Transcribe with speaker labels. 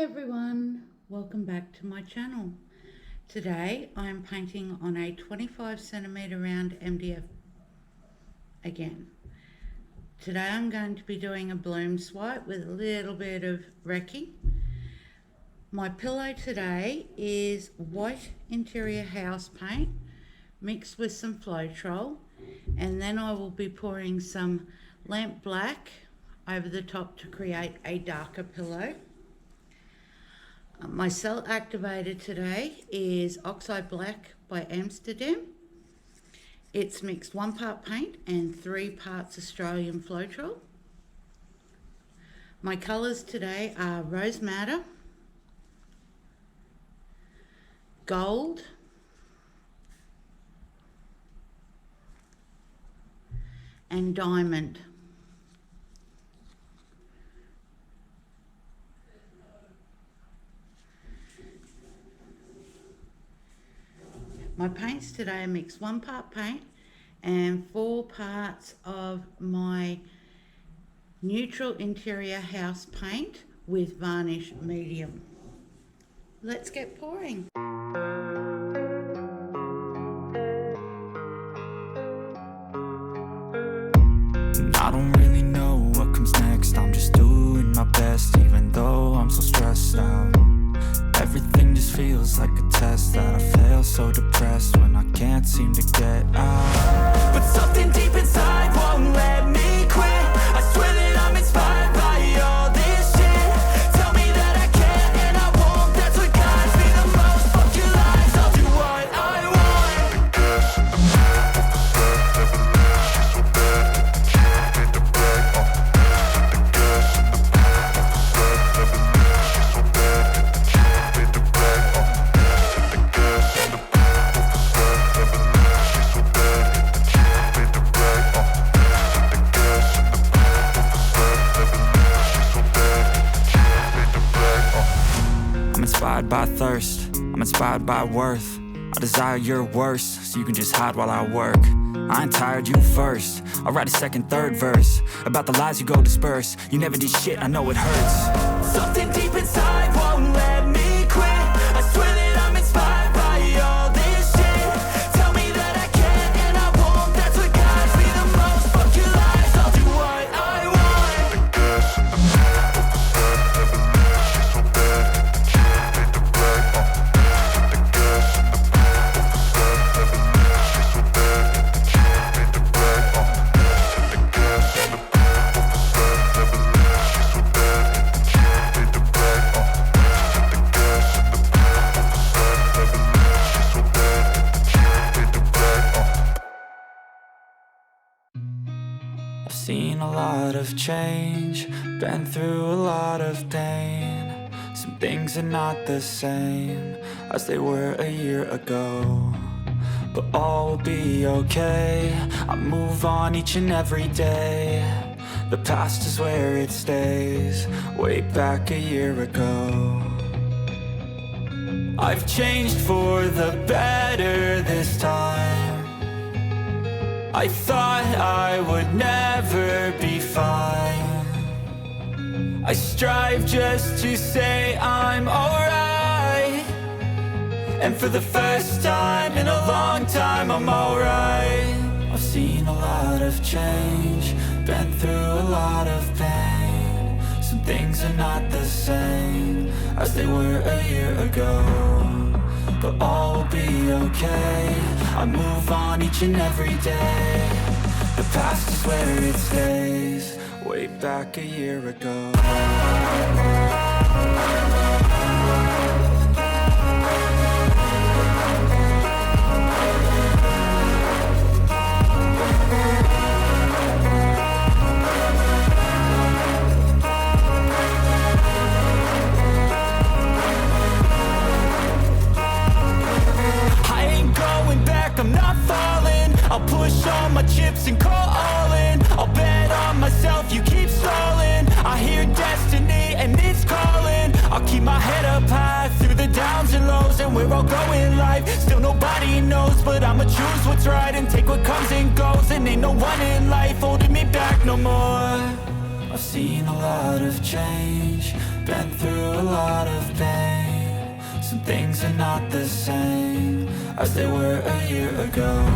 Speaker 1: everyone, welcome back to my channel. Today I am painting on a 25cm round MDF again. Today I'm going to be doing a bloom swipe with a little bit of recce. My pillow today is white interior house paint mixed with some Floetrol, and then I will be pouring some lamp black over the top to create a darker pillow. My cell activator today is Oxide Black by Amsterdam. It's mixed 1 part paint and 3 parts Australian Floetrol. My colours today are Rose Madder, Gold, and Diamond. My paints today are mixed 1 part paint and 4 parts of my neutral interior house paint with varnish medium. Let's get pouring.
Speaker 2: I don't really know what comes next. I'm just doing my best, even though I'm so stressed out. Everything just feels like a test that I fail, so depressed when I can't seem to get out. But something deep inside won't let me quit. I swear that I'm inspired by all this shit. Tell me that I can and I won't. That's what guides me the most. Fuck your lies, I'll do what I want. Gas in the back of the set, never knew she's so bad. Can't beat the brag, the gas in the back of the set, never knew she's so bad. Can't beat the brag, the gas in the back of the set, never knew she's so bad. Can't beat the brag, the gas in the back of the set, never knew she's so bad. Can't beat the brag, I'm inspired by thirst, I'm inspired by worth. I desire your worst, so you can just hide while I work. I ain't tired, you first. I'll write a second, third verse about the lies you go disperse. You never did shit, I know it hurts. Something deep inside won't let me quit. I swear that I'm inspired by all this shit. Tell me that I can and I won't. That's what guides me the most. Fuck your lies, I'll do what I want. The gas in the back of the set, never knew she's so bad. Can't beat the brag, the gas in the back of the set, never knew she's so bad. Can't beat the brag, the gas in the back of the set, never knew she's so bad. Can't beat the brag, the gas in the back of the set, never knew she's so bad. Can't beat the brag. I've seen a lot of change, been through a lot of pain. Some things are not the same as they were a year ago, but all will be okay. I move on each and every day. The past is where it stays, way back a year ago. I've changed for the better this time. I thought I would never be fine. I strive just to say I'm alright, and for the first time in a long time I'm alright. I've seen a lot of change, been through a lot of pain. Some things are not the same as they were a year ago, but all will be okay. I move on each and every day. The past is where it stays, way back a year ago. I'm not falling. I'll push all my chips and call all in. I'll bet on myself, you keep stalling. I hear destiny and it's calling. I'll keep my head up high through the downs and lows, and we're all going live. Still nobody knows, but I'ma choose what's right and take what comes and goes. And ain't no one in life holding me back no more. I've seen a lot of change, been through a lot of and things are not the same as they were a year ago.